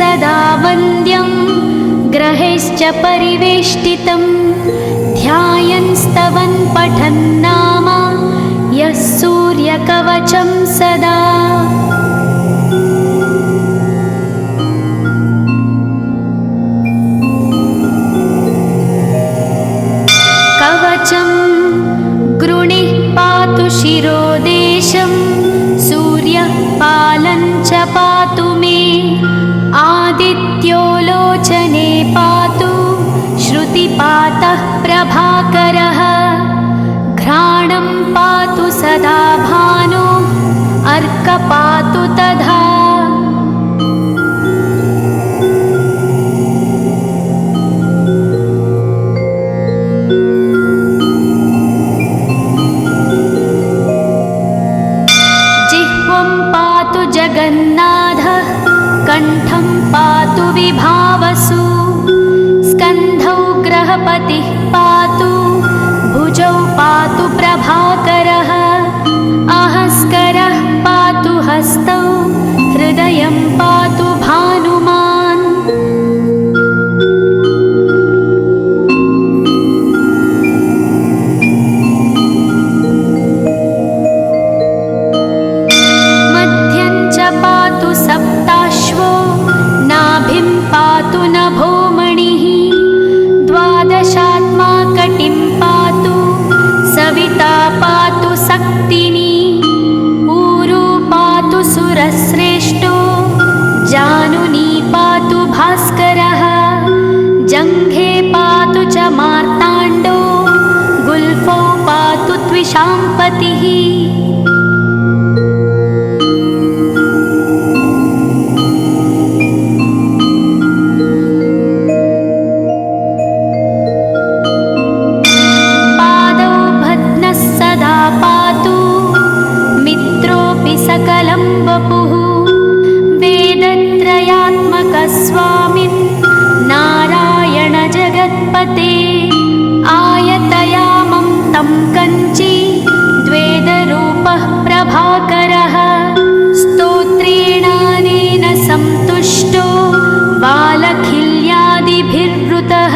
सदा वन्द्यं ग्रहेश्च परिवेष्टितं ध्यायन्स्तवन् पठन्नाम यः सूर्यकवचं सदा। कवचं गृणिः पातु शिरोदेशं सूर्यः पालं च पातु मे आदित्यो लोचने पातु श्रुतिपातः प्रभाकरः घ्राणं पातु सदा भानो अर्क पातु तथा। जिह्वं पातु जगन्नाथः कण्ठं पातु विभावसु स्कन्धौ ग्रहपतिः पातु भुजौ पातु प्रभाकरः अहस्करः पातु हस्तौ हृदयं पातु भानुमान्। मध्यं च पातु सप्ताश्वो नाभिं पातु नभोमणिः द्वादशात्मा कटिं पातु सविता पातु सक्तिनी ऊरू पातु सुरश्रेष्ठो जानुनी पातु भास्करः जङ्घे पातु च मार्ताण्डो गुल्फौ पातु त्विषाम्पतिः। सकलं वपुः वेदत्रयात्मकस्वामिन् नारायण जगत्पते आयतयामं तं कञ्ची द्वेदरूपः प्रभाकरः स्तोत्रेणानेन संतुष्टो बालखिल्यादिभिर्वृतः।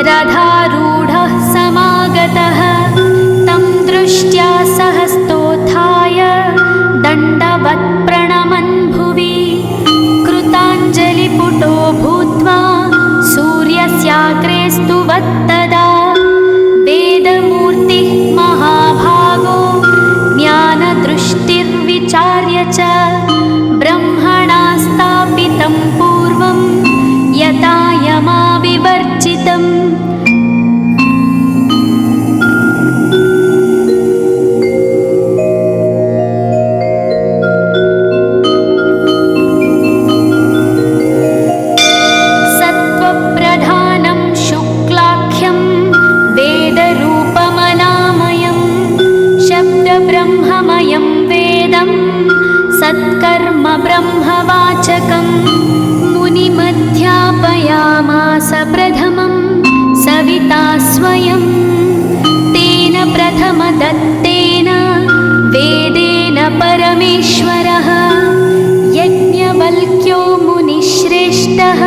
रथारूढः समागतः तं दृष्ट्या सहस्तोत्थाय दण्डवत् प्रणमन् भुवि कृताञ्जलिपुटो भूत्वा सूर्यस्याग्रे स्तुवत्तदा वेदमूर्तिः महाभागो ज्ञानदृष्टिर्विचार्य च ब्रह्मणा स्थापितं पूर्वं यथा यमाविवर्जितम्। सत्त्वप्रधानं शुक्लाख्यं वेदरूपमनामयं शब्दब्रह्ममयं वेदं सत्कर्म ब्रह्मवाचकं मुनिमध्यापयामास प्रथमं सविता स्वयं तेन प्रथमदत्तेन वेदेन परमेश्वरः यज्ञवल्क्यो मुनिश्रेष्ठः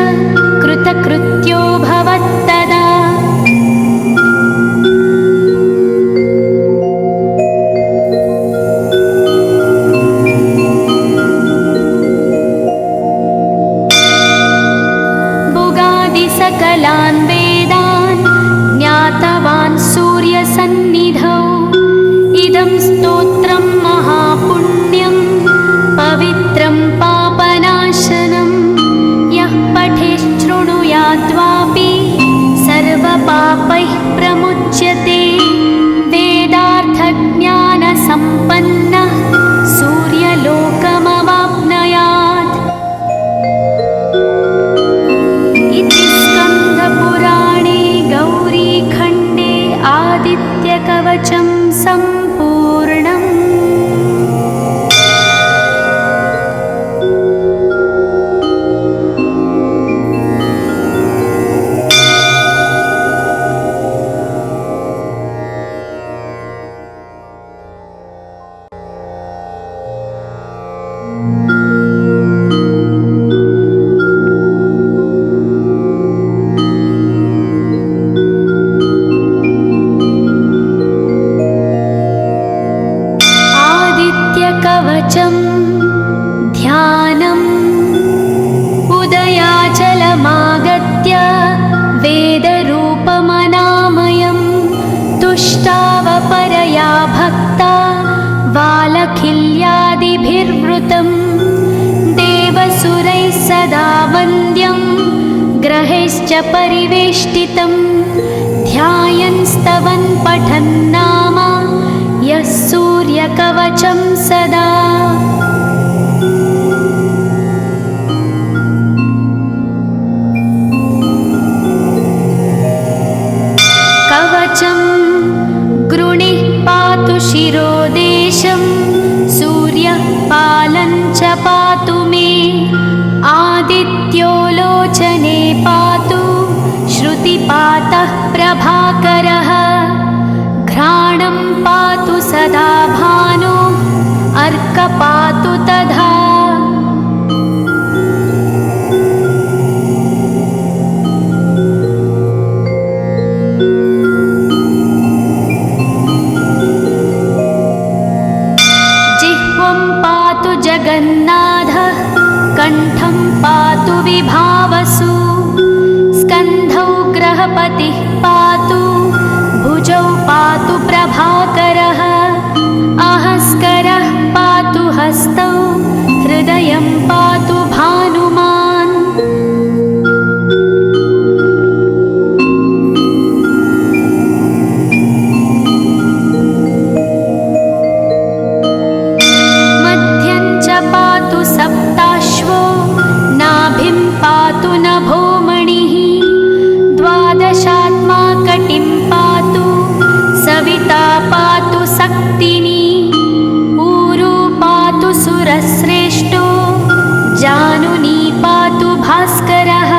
कृतकृत्यो भवत्तदा। सकलान् वेदान् ज्ञातवान् सूर्यसन्निधौ इदं स्तोत्रं महापुण्यं पवित्रं पापनाशनं यः पठेच्छृणुयाद्वापि विवृतं देवसुरैः सदा वन्द्यं ग्रहैश्च परिवेष्टितं ध्यायन् स्तवन् पठन् नाम यः सूर्यकवचं सदा। कवचं गृणिः पातु शिरोदेशं सूर्यः पालं च पातु मे आदित्यो लोचने पातु श्रुतिपातः प्रभाकरः घ्राणं पातु सदा भानो अर्क पातु तथा। जगन्नाथः कण्ठं पातु विभावसु स्कन्धौ ग्रहपतिः पातु भुजौ पातु प्रभाकरः अहस्करः पातु हस्तौ हृदयं पातु भानुमान्। सप्ताश्वो नाभिं पातु नभोमणिः द्वादशात्मा कटिं पातु सविता पातु सक्तिनी ऊरू पातु सुरश्रेष्ठो जानुनी पातु भास्करः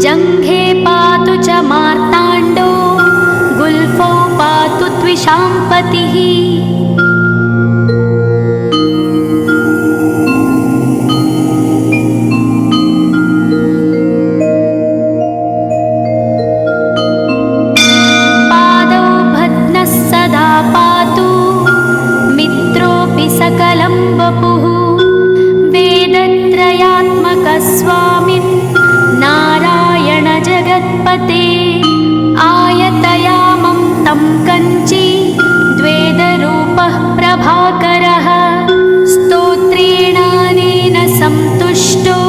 जङ्घे पातु च मार्ताण्डो गुल्फौ पातु त्विषाम्पतिः। सकलं वपुः वेदत्रयात्मकस्वामिन् नारायण जगत्पते आयतयामं तं कञ्ची द्वेदरूपः प्रभाकरः स्तोत्रेणानेन सन्तुष्टो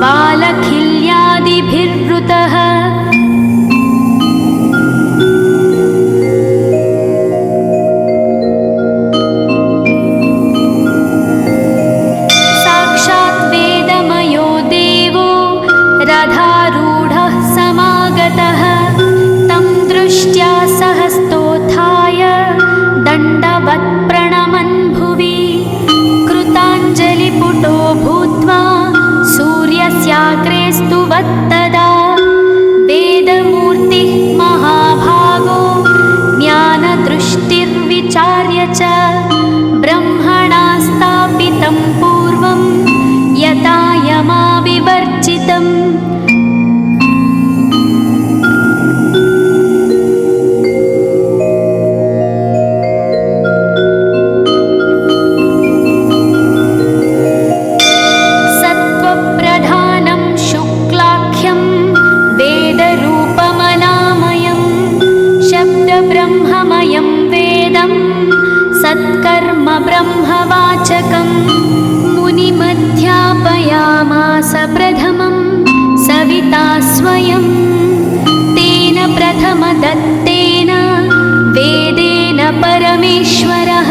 बालखिल्यादिभिर्वृतः। रथारूढः समागतः तं दृष्ट्या सहस्तोत्थाय दण्डवत् प्रणमन् भुवि कृताञ्जलिपुटो भूत्वा सूर्यस्याग्रे स्तुवत्तदा वेदमूर्तिः महाभागो ज्ञानदृष्टिर्विचार्य च ब्रह्मणा स्थापितं पूर्वं यथा यमाविवर्जितम्। सत्त्वप्रधानं शुक्लाख्यं वेदरूपमनामयं शब्दब्रह्ममयं वेदं सत्कर्म ब्रह्मवाचकं मुनिमध्यापयामास प्रथमं सविता स्वयं तेन प्रथमदत्तेन वेदेन परमेश्वरः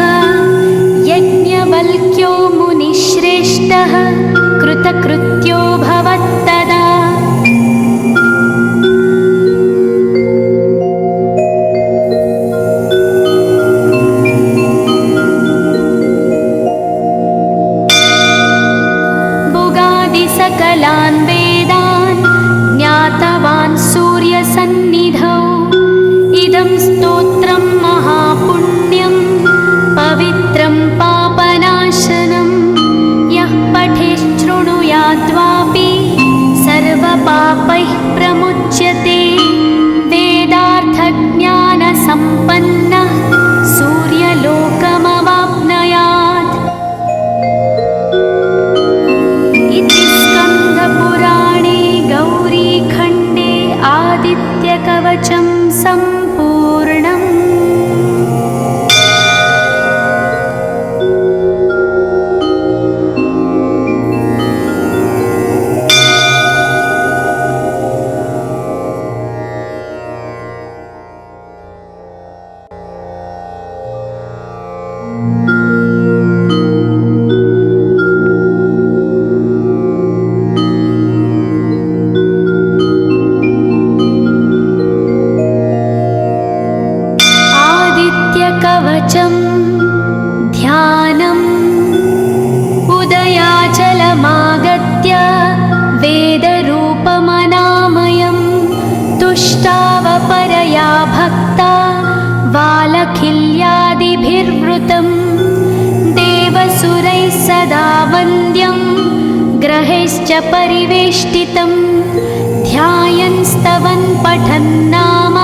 यज्ञवल्क्यो मुनिश्रेष्ठः कृतकृत्यो भवत्तदा। सकलान् वेदान् ज्ञातवान् सूर्यसन्निधौ इदं स्तोत्रं महापुण्यं पवित्रं पापनाशनं यः पठेच्छृणुयाद्वापि सर्वपापैः प्रमुच्यते वेदार्थज्ञानसम्पन्नः सूर्यलोकमवाप्नुयात्। इति स्कन्दपुराणे गौरीखण्डे आदित्यकवचं सम्पूर्णम्। परिवेष्टितं ध्यायन् स्तवन् पठन् नाम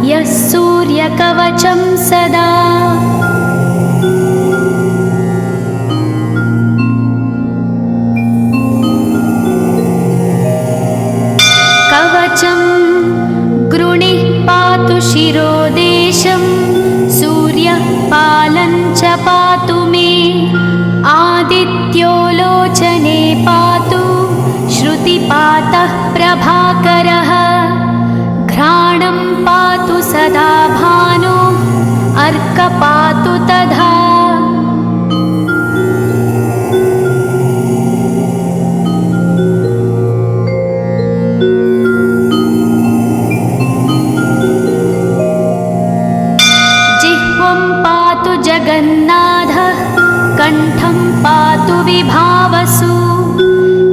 यः सूर्यकवचं सदा। कवचं गृणिः पातु शिरोदेशं सूर्यः पालं च पातु मे आदित्यो लोचने पातु श्रुतिपातः प्रभाकरः घ्राणं पातु सदा भानो अर्क पातु तथा। जिह्वं पातु जगन्नाथः कण्ठं पातु विभावसु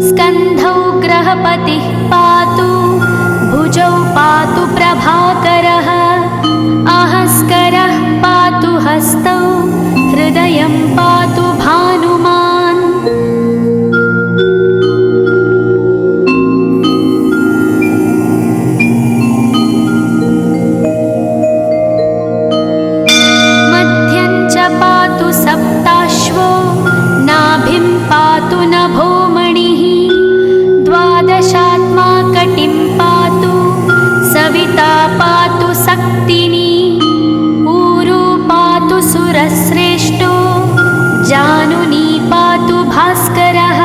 स्कन्धौ ग्रहपतिः पातु भुजौ पातु प्रभाकरः अहस्करः पातु हस्तौ हृदयं पातु भानुमान्। मध्यं च पातु सप्ताश्वो नाभिं पातु नभोमणिः द्वादशात्मा कटिं पातु सविता पातु सक्तिनी ऊरू पातु सुरश्रेष्ठो जानुनी पातु भास्करः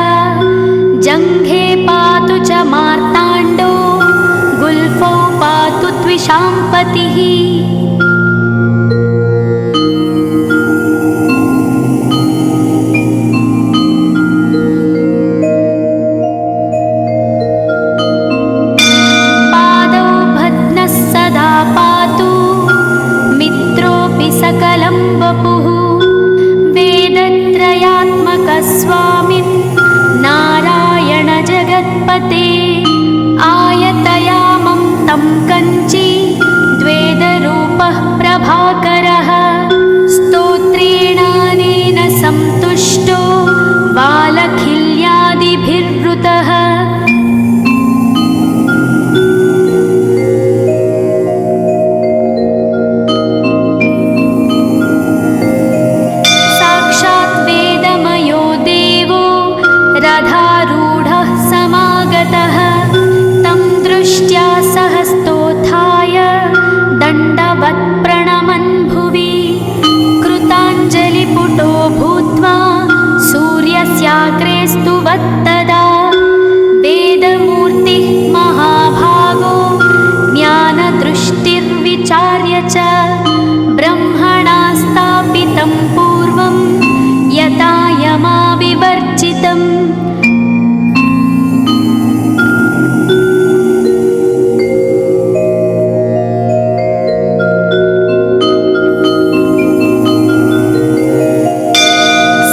जङ्घे पातु च मार्ताण्डो गुल्फौ पातु त्विषाम्पतिः। सकलं वपुः वेदत्रयात्मकस्वामिन् नारायण जगत्पते आयतयामं तं कञ्ची द्वेदरूपः प्रभाकरः स्तोत्रेणानेन सन्तुष्टो बालखिल्यादिभिर्वृतः। रथारूढः समागतः तं दृष्ट्या सहस्तोत्थाय दण्डवत् प्रणमन् भुवि कृताञ्जलिपुटो भूत्वा सूर्यस्याग्रे स्तुवत्तदा वेदमूर्तिः महाभागो ज्ञानदृष्टिर्विचार्य च ब्रह्मणा स्थापितं पूर्वं यथा यमाविवर्जितम्।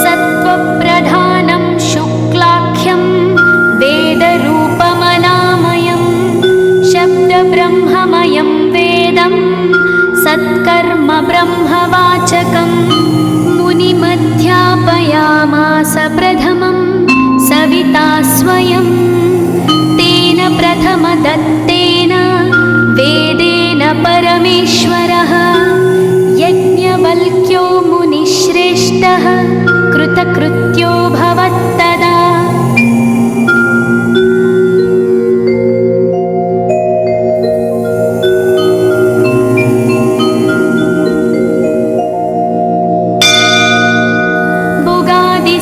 सत्त्वप्रधानं शुक्लाख्यं वेदरूपमनामयं शब्दब्रह्ममयं वेदं सत्कर्म ब्रह्मवाचकं मुनिमध्यापयामास प्रथमं सविता स्वयं तेन प्रथमदत्तेन वेदेन परमेश्वरः यज्ञवल्क्यो मुनिश्रेष्ठः कृतकृत्यो भवत्तदा।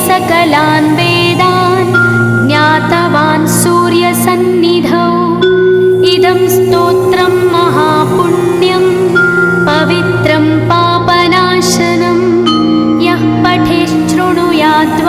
सकलान् वेदान् ज्ञातवान् सूर्यसन्निधौ इदं स्तोत्रं महापुण्यं पवित्रं पापनाशनं यः पठेच्छृणुयात्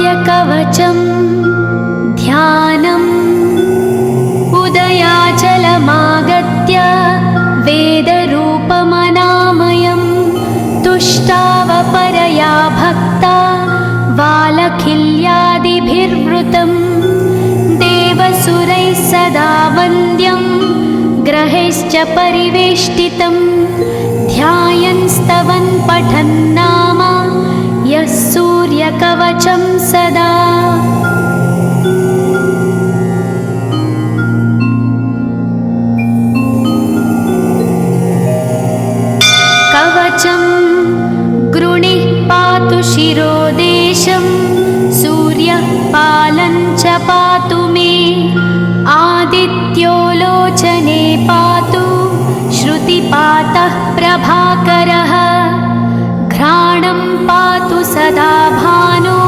सूर्यकवचं ध्यानम् उदयाचलमागत्य वेदरूपमनामयं तुष्टावपरया भक्ता वालखिल्यादिभिर्वृतं देवसुरैः सदा वन्द्यं ग्रहैश्च परिवेष्टितं ध्यायन् स्तवन् पठन् नाम यः सूर्यकवचं सदा। कवचं गृणिः पातु शिरोदेशं सूर्यः पालं च पातु मे आदित्यो लोचने पातु श्रुतिपातः प्रभाकरः घ्राणं पातु सदा भानो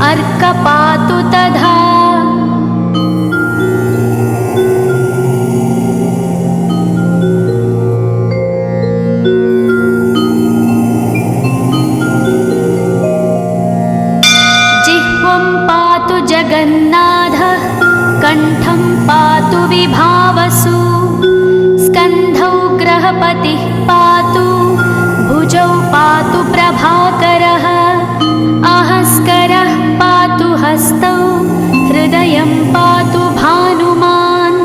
अर्क पातु तथा। जिह्वं पातु जगन्नाथः कण्ठं पातु विभावसु स्कन्धौ ग्रहपतिः पातु भुजौ पातु प्रभाकरः अहस्करः पातु हस्तौ हृदयं पातु भानुमान्।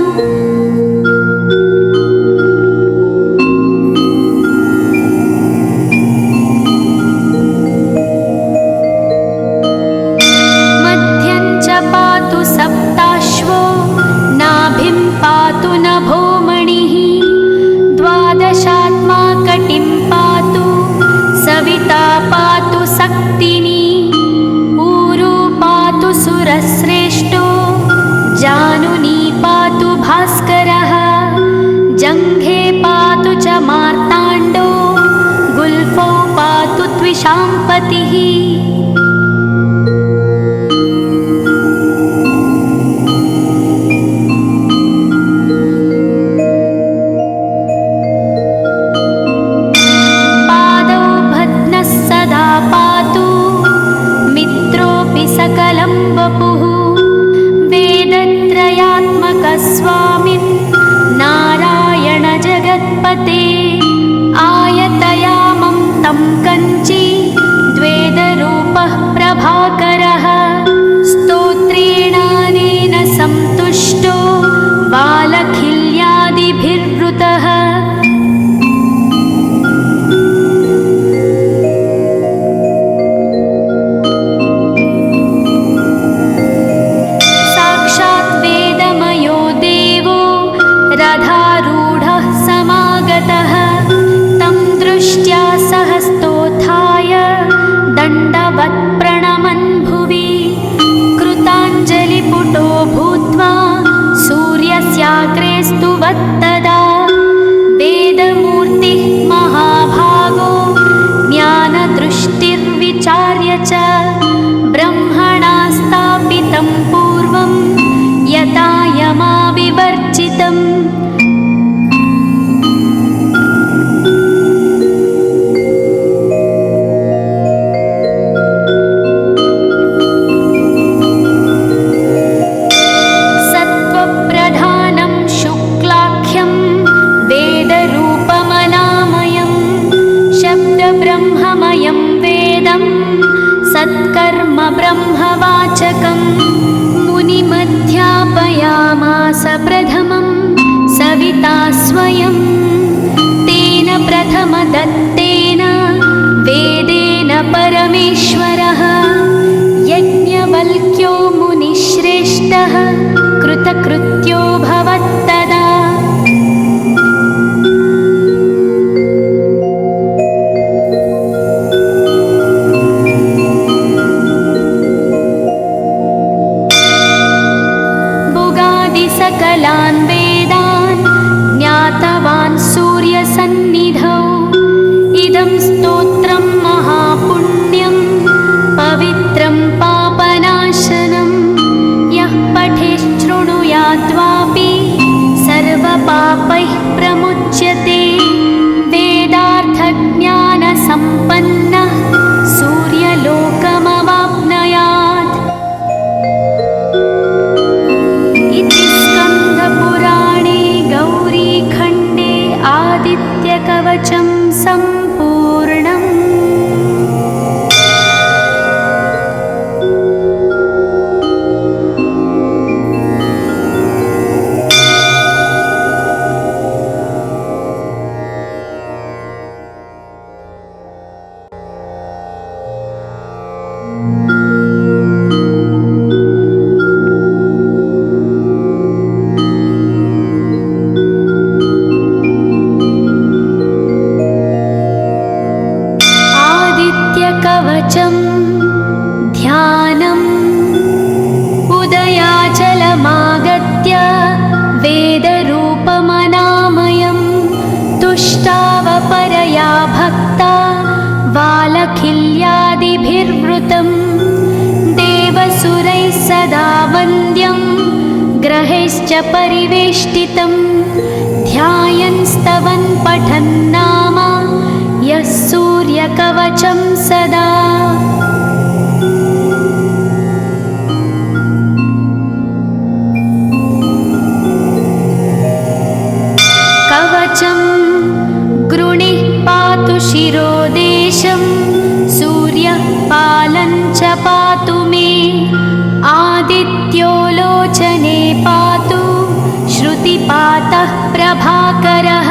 मध्यं च पातु सप्ताश्वो नाभिं पातु नभोमणिः द्वादशात्मा कटिं पातु सविता पातु सक्तिनी ऊरू पातु सुरश्रेष्ठो जानुनी पातु भास्करः जङ्घे पातु च मार्ताण्डो गुल्फौ पातु त्विषाम्पतिः। सकलं वपुः वेदत्रयात्मकस्वामिन् नारायण जगत्पते आयतयामं तं कञ्ची द्वेदरूपः प्रभाकरः स्तोत्रेणानेन सन्तुष्टो वालखिल्यादिभिर्वृतः। रथारूढः समागतः तं दृष्ट्या सहस्तोत्थाय दण्डवत् प्रणमन् भुवि कृताञ्जलिपुटो भूत्वा सूर्यस्याग्रे स्तुवत्तदा वेदमूर्तिः महाभागो ज्ञानदृष्टिर्विचार्य च ब्रह्मणा स्थापितं पूर्वं यथा यमाविवर्जितम्। सत्त्वप्रधानं शुक्लाख्यं वेदरूपमनामयं शब्दब्रह्ममयं वेदं सत्कर्म ब्रह्मवाचकं मुनिमध्यापयामास प्रथमं सविता स्वयं तेन प्रथमदत्तेन वेदेन परमेश्वरः यज्ञवल्क्यो मुनिश्रेष्ठः कृतकृत्यो भवत्तदा। सकलान् वेदान् ज्ञातवान् सूर्यसन्निधौ इदं स्तोत्रं महापुण्यं पवित्रं पापनाशनं यः पठेच्छृणुयाद्वापि सर्वपापैः प्रमुच्यते वेदार्थज्ञानसम्पन्नः सूर्यलोकमवाप्नुयात्। सदा वन्द्यं ग्रहैश्च परिवेष्टितं ध्यायन् स्तवन् पठन् नाम यः सूर्यकवचं सदा। कवचं गृणिः पातु शिरोदेशं सूर्यः पालं च पातु मे आदित्यो लोचने पातु श्रुतिपातः प्रभाकरः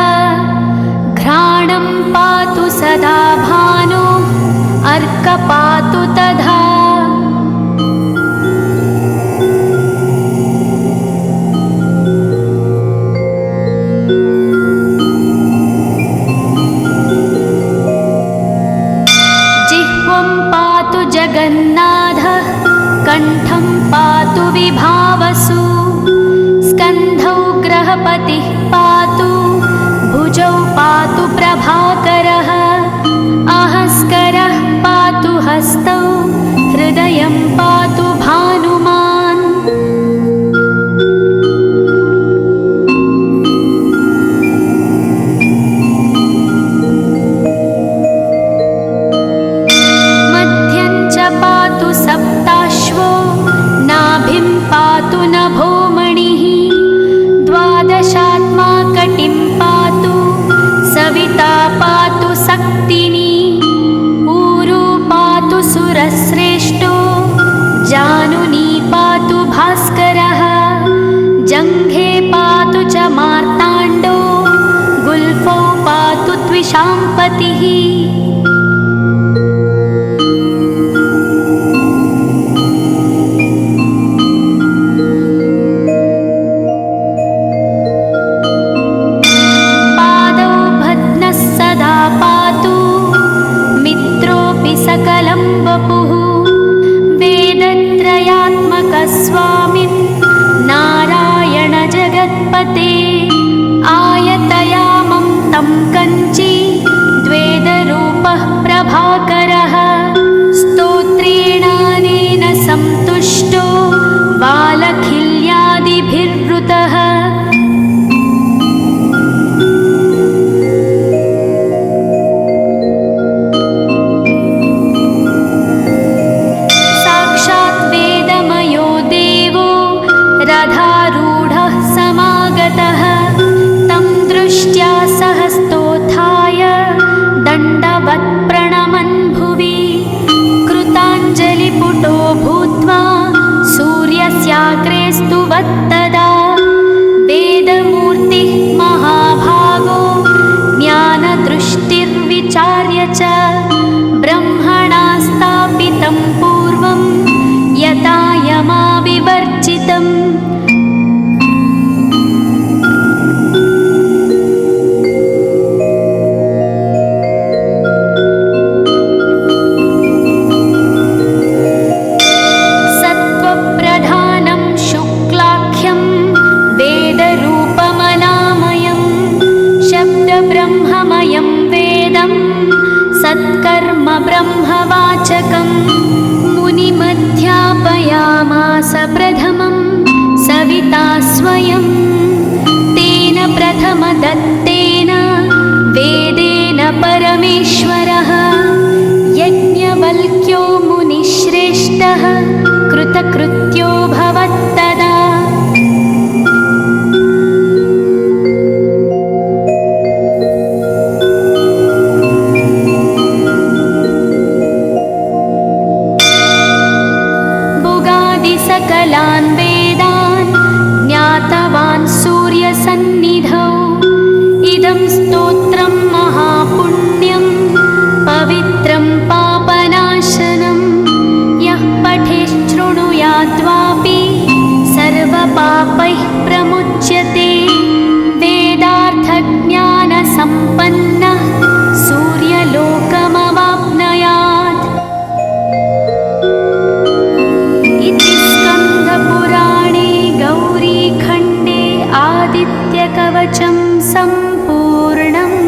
घ्राणं पातु सदा भानो अर्क पातु तथा। जगन्नाथः कण्ठं पातु विभावसु स्कन्धौ ग्रहपतिः पातु भुजौ पातु प्रभाकरः अहस्करः पातु हस्तौ हृदयं पातु भानुमान्। सप्ताश्वो नाभिं पातु नभोमणिः द्वादशात्मा कटिं पातु सविता पातु सक्तिनी ऊरू पातु सुरश्रेष्ठो जानुनी पातु भास्करः जङ्घे पातु च मार्ताण्डो गुल्फौ पातु त्विषाम्पतिः। सकलं वपुः वेदत्रयात्मकस्वामिन् नारायण जगत्पते आयतयामं तं कञ्ची द्वेदरूपः प्रभाकरः स्तोत्रेणानेन सन्तुष्टो बालखिल्यादिभिर्वृतः। रथारूढः समागतः तं दृष्ट्या सहस्तोत्थाय दण्डवत् प्रणमन् भुवि कृताञ्जलिपुटो भूत्वा सूर्यस्याग्रे स्तुवत्तदा वेदमूर्तिः महाभागो ज्ञानदृष्टिर्विचार्य च ब्रह्मणा स्थापितं पूर्वं यथा यमाविवर्जितम्। सत्त्वप्रधानं शुक्लाख्यं वेदरूपमनामयं शब्दब्रह्ममयं वेदं सत्कर्म ब्रह्मवाचकं मुनिमध्यापयामास प्रथमं सविता स्वयं तेन प्रथमदत्तेन वेदेन परमेश्वरः यज्ञवल्क्यो मुनिश्रेष्ठः कृतकृत्यो भवत्तदा। सकलान् वेदान् ज्ञातवान् सूर्यसन्निधौ इदं स्तोत्रं महापुण्यं पवित्रं पापनाशनं यः पठेच्छृणुयाद्वापि सर्वपापैः प्रमुच्यते वेदार्थज्ञानसम्पन्नः सूर्यलोकमवाप्नुयात्। पुराणे गौरीखण्डे आदित्यकवचं सम्पूर्णम्।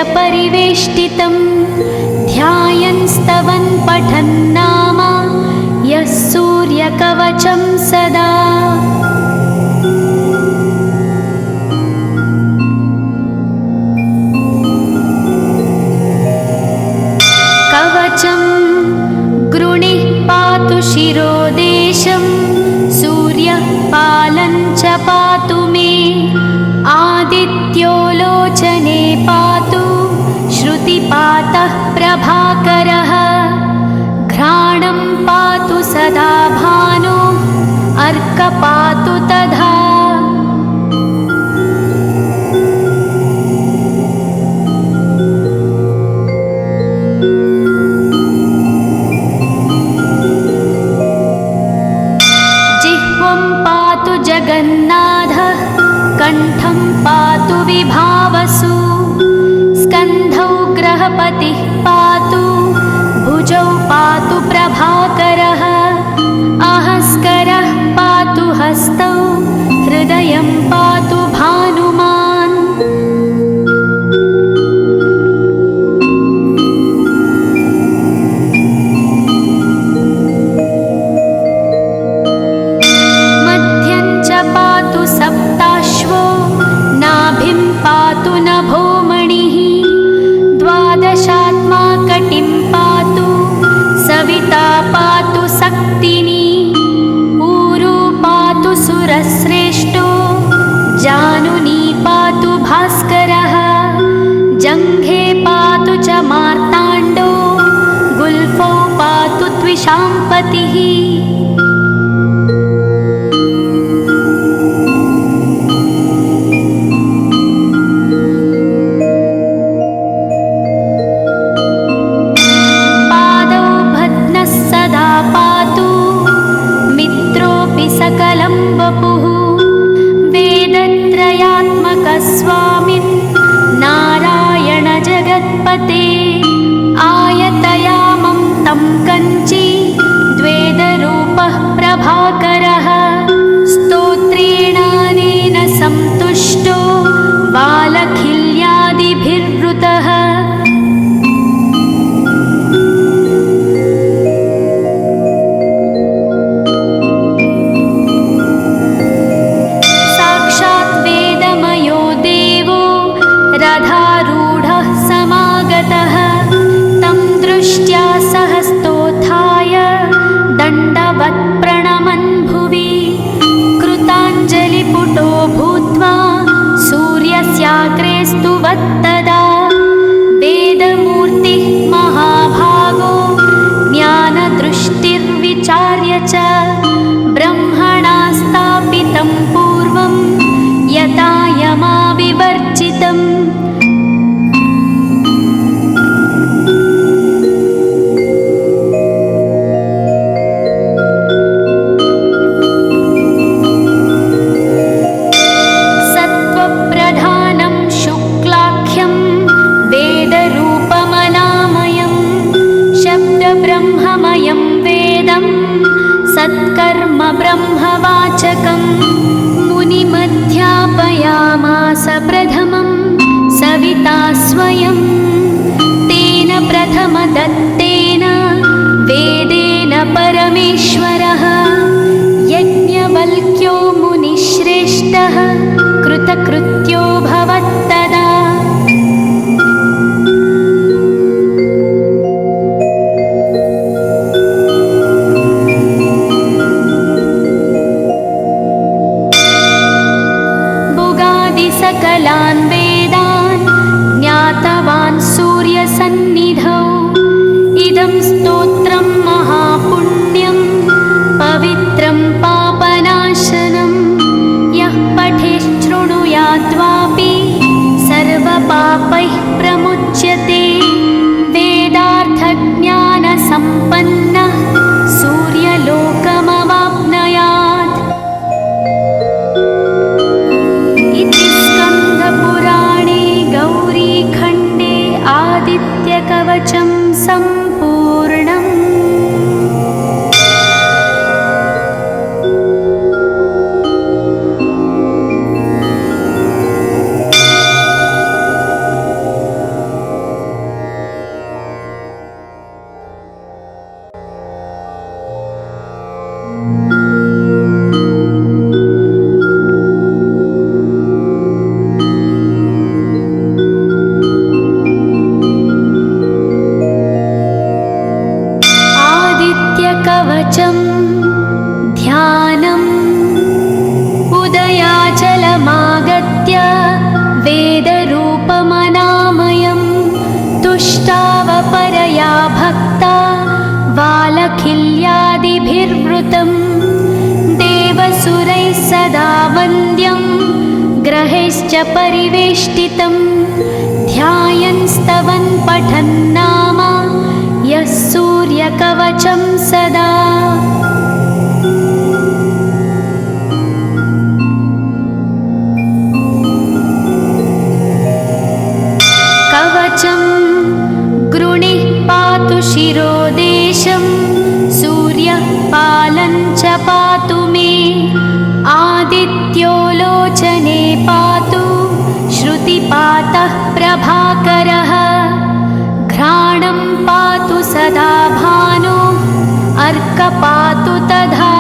परिवेष्टितं ध्यायन् स्तवन् पठन् नाम यः सूर्यकवचं सदा। कवचं गृणिः पातु शिरोदेशं सूर्यः पालं च पातु मे आदित्यो लोचने पातु श्रुतिपातः प्रभाकरः घ्राणं पातु सदा भानो अर्क पातु तथा। जिह्वं पातु जगन्नाथः कण्ठं पातु विभावसु स्कन्धौ ग्रहपतिः पातु भुजौ पातु प्रभाकरः अहस्करः पातु हस्तौ हृदयं पातु भानुमान्। मध्यं च पातु सप्ताश्वो नाभिं पातु नभोमणिः द्वादशात्मा कटिं पातु सविता पातु सक्तिनी ऊरू पातु सुरश्रेष्ठो जानुनी पातु भास्करः जङ्घे पातु च मार्ताण्डो गुल्फौ पातु त्विषाम्पतिः। सकलं वपुः वेदत्रयात्मकस्वामिन् नारायण जगत्पते आयतयामं तं कञ्ची द्वेदरूपः प्रभाकरः स्तोत्रेणानेन सन्तुष्टो बालखिल्यादिभिर्वृतः। रथारूढः समागतः तं दृष्ट्या सहस्तोत्थाय दण्डवत् प्रणमन् भुवि कृताञ्जलिपुटो भूत्वा सूर्यस्याग्रे स्तुवत्तदा वेदमूर्तिः महाभागो ज्ञानदृष्टिर्विचार्य च ब्रह्मणा स्थापितं पूर्वं यथा यमाविवर्जितम्। सत्त्वप्रधानं शुक्लाख्यं वेदरूपमनामयं शब्दब्रह्ममयं वेदं सत्कर्म ब्रह्मवाचकं मुनिमध्यापयामास प्रथमं सविता स्वयं तेन प्रथमदत्तेन वेदेन परमेश्वरः यज्ञवल्क्यो मुनिश्रेष्ठः कृतकृत्यो भवत्तदा। सकलान् वेदान् ज्ञातवान् सूर्यसन्निधौ इदं स्तोत्रं महापुण्यं पवित्रं पापनाशनं यः पठेच्छृणुयाद्वापि सर्वपापैः प्रमुच्यते वेदार्थज्ञानसम्पन्नः सूर्यलोकमवाप्नुयात्। इति स्कन्दपुराणे गौरीखण्डे आदित्यकवचं सम्पूर्णम्। परिवेष्टितं ध्यायन् स्तवन् पठन् नाम यः सूर्यकवचं सदा। कवचं गृणिः पातु शिरोदेशं सूर्यः पालं च पातु मे आदित्यो लोचने पातु श्रुतिपातः प्रभाकरः घ्राणं पातु सदा भानो अर्क पातु तथा।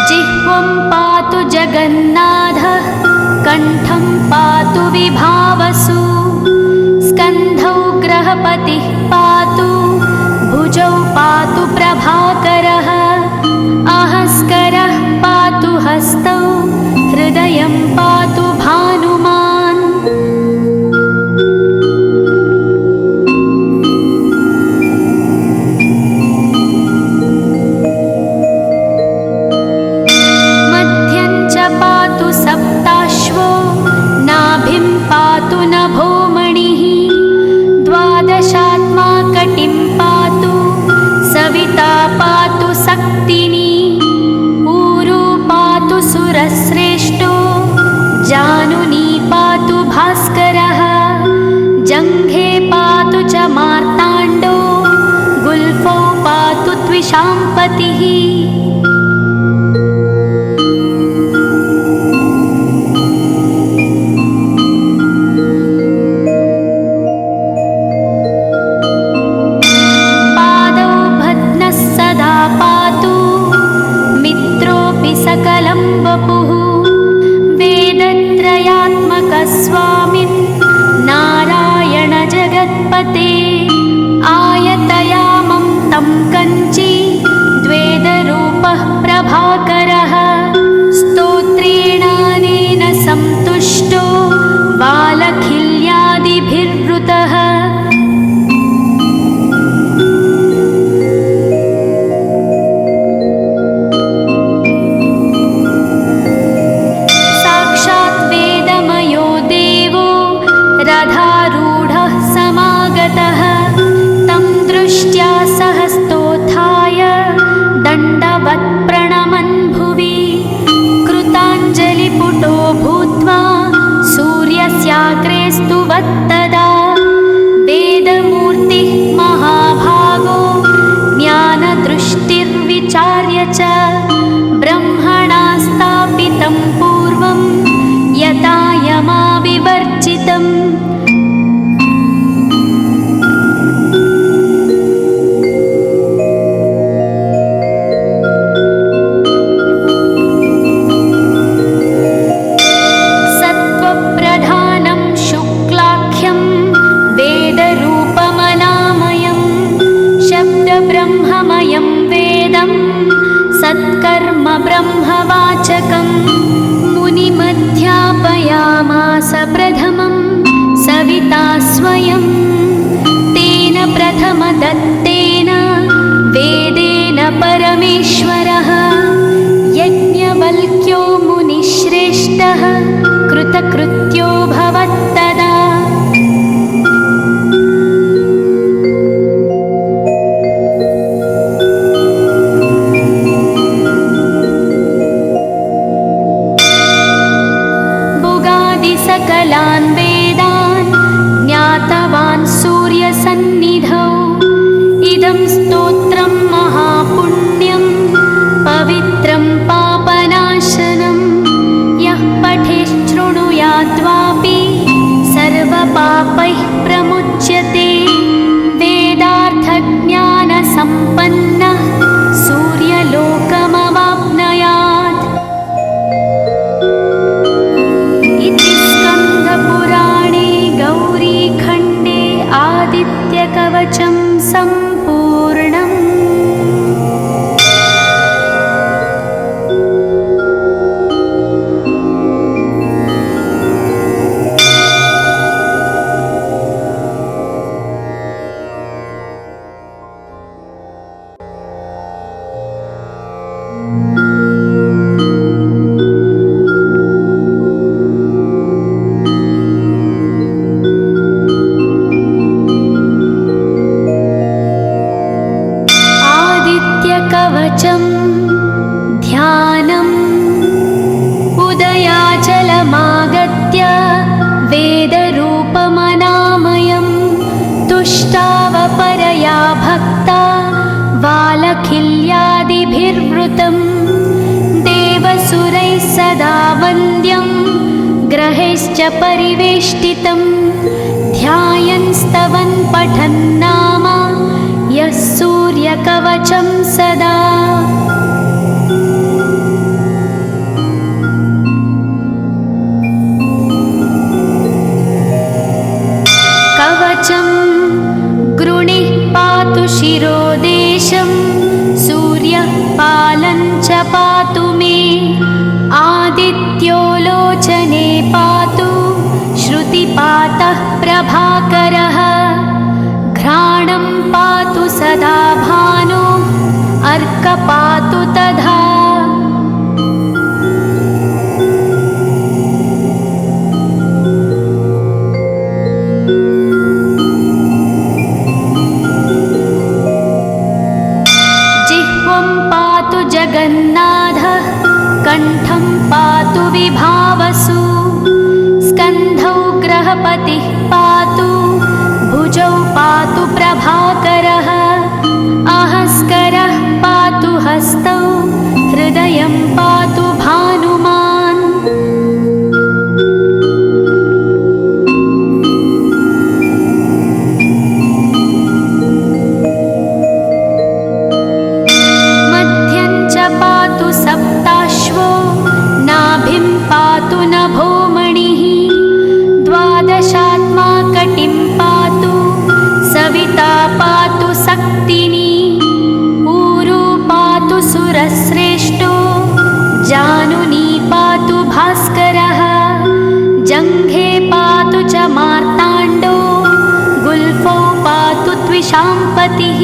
जिह्वं पातु जगन्नाथः कण्ठं पातु विभावसु स्कन्धौ ग्रहपतिः पातु भुजौ पातु प्रभाकरः अहस्करः पातु हस्तौ हृदयं पातु भानुमान्। मध्यं च पातु सप्ताश्वो नाभिं पातु नभोमणिः द्वादशात्मा कटिं पातु सविता पातु सक्तिनी ऊरू पातु सुरश्रेष्ठो जानुनी पातु भास्करः जङ्घे पातु च मार्ताण्डो गुल्फौ पातु त्विषाम्पतिः। सकलं वपुः वेदत्रयात्मकस्वामिन् नारायण जगत्पते आयतयामं तं कञ्ची द्वेदरूपः प्रभाकरः स्तोत्रेणानेन सन्तुष्टो बालखिल्यादिभिर्वृतः। रथारूढः समागतः तं दृष्ट्या सहस्तोत्थाय दण्डवत् प्रणमन् भुवि कृताञ्जलिपुटो भूत्वा सूर्यस्याग्रे स्तुवत्तदा वेदमूर्तिः महाभागो ज्ञानदृष्टिर्विचार्य च ब्रह्मणा स्थापितं पूर्वं यथा यमाविवर्जितम्। सत्त्वप्रधानं शुक्लाख्यं वेदरूपमनामयं शब्दब्रह्ममयं वेदं सत्कर्म ब्रह्मवाचकम् मुनिमध्यापयामास प्रथमं सविता स्वयं तेन प्रथमदत्तेन वेदेन परमेश्वरः यज्ञवल्क्यो मुनिश्रेष्ठः कृतकृत्यो भवत्तदा। सकलान् वेदान् ज्ञातवान् सूर्यसन्निधौ इदं स्तोत्रं महापुण्यं पवित्रं पापनाशनं यः पठेच्छृणुयाद्वापि सर्वपापैः प्रमुच्यते वेदार्थज्ञानसम्पन्नः सूर्यलोकमवाप्नुयात्। इति स्कन्दपुराणे गौरीखण्डे आदित्यकवचं सम्पूर्णम्। सूर्यकवचं ध्यानम् उदयाचलमागत्य वेदरूपमनामयं तुष्टावपरया भक्ता वालखिल्यादिभिर्वृतं देवसुरैः सदा वन्द्यं ग्रहैश्च परिवेष्टितं ध्यायन् स्तवन् पठन् नाम यः सूर्यकवचं सदा। कवचं गृणिः पातु शिरोदेशं सूर्यः पालं च पातु मे आदित्यो लोचने पातु श्रुतिपातः प्रभाकरः घ्राणं पातु सदा भानो अर्कपातु तथा। जिह्वं पातु जगन्नाथः कण्ठं पातु विभावसु स्कन्धौ ग्रहपतिः पातु भुजौ पातु प्रभाकरः अहस्करः पातु हस्तौ हृदयं पातु भानुमान्। मध्यं च पातु सप्ताश्वो नाभिं पातु नभोमणिः द्वादशात्मा कटिं पातु सविता पातु सक्तिनी ऊरू पातु सुरश्रेष्ठो जानुनी पातु भास्करः जङ्घे पातु च मार्ताण्डो गुल्फौ पातु त्विषाम्पतिः।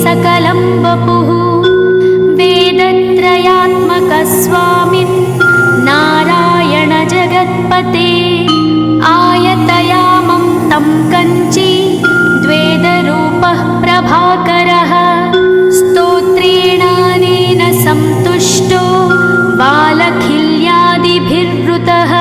सकलं वपुः वेदत्रयात्मकस्वामिन् नारायण जगत्पते आयतयामं तं कञ्ची द्वेदरूपः प्रभाकरः स्तोत्रेणानेन सन्तुष्टो वालखिल्यादिभिर्वृतः।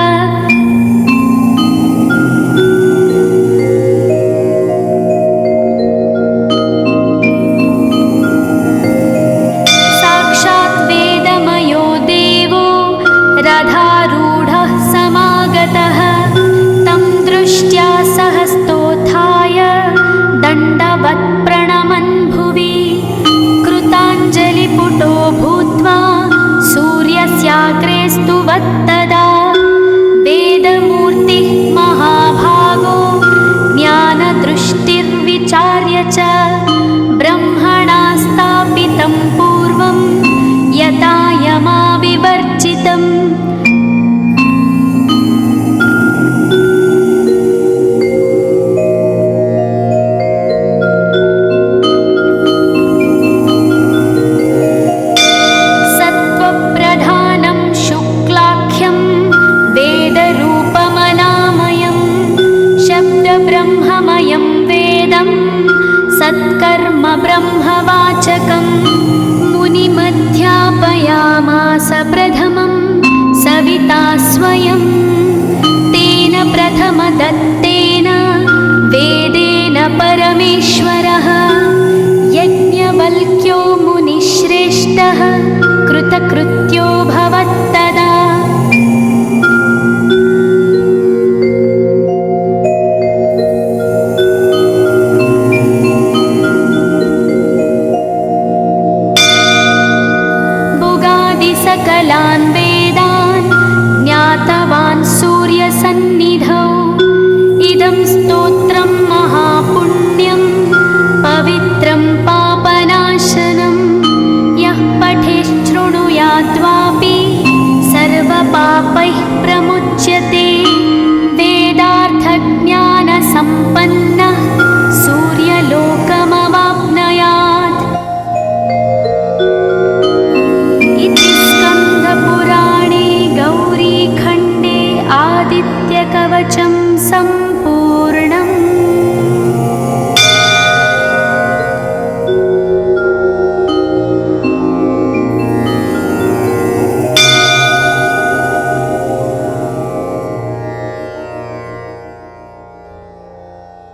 रथारूढः समागतः तं दृष्ट्या सहस्तोत्थाय दण्डवत् प्रणमन् भुवि कृताञ्जलिपुटो भूत्वा सूर्यस्याग्रे स्तुवत्तदा वेदमूर्तिः महाभागो ज्ञानदृष्टिर्विचार्य च ब्रह्मणा स्थापितं पूर्वं यथा यमाविवर्जितम्। सत्त्वप्रधानं शुक्लाख्यं वेदरूपमनामयं शब्दब्रह्ममयं वेदं सत्कर्म ब्रह्मवाचकं मुनिमध्यापयामास प्रथमं सविता स्वयं तेन प्रथमदत्तेन वेदेन परमेश्वरः यज्ञवल्क्यो मुनिश्रेष्ठः कृतकृत्यो भवत्तदा। सकलान् वेदान् ज्ञातवान् सूर्यसन्निधौ कवचं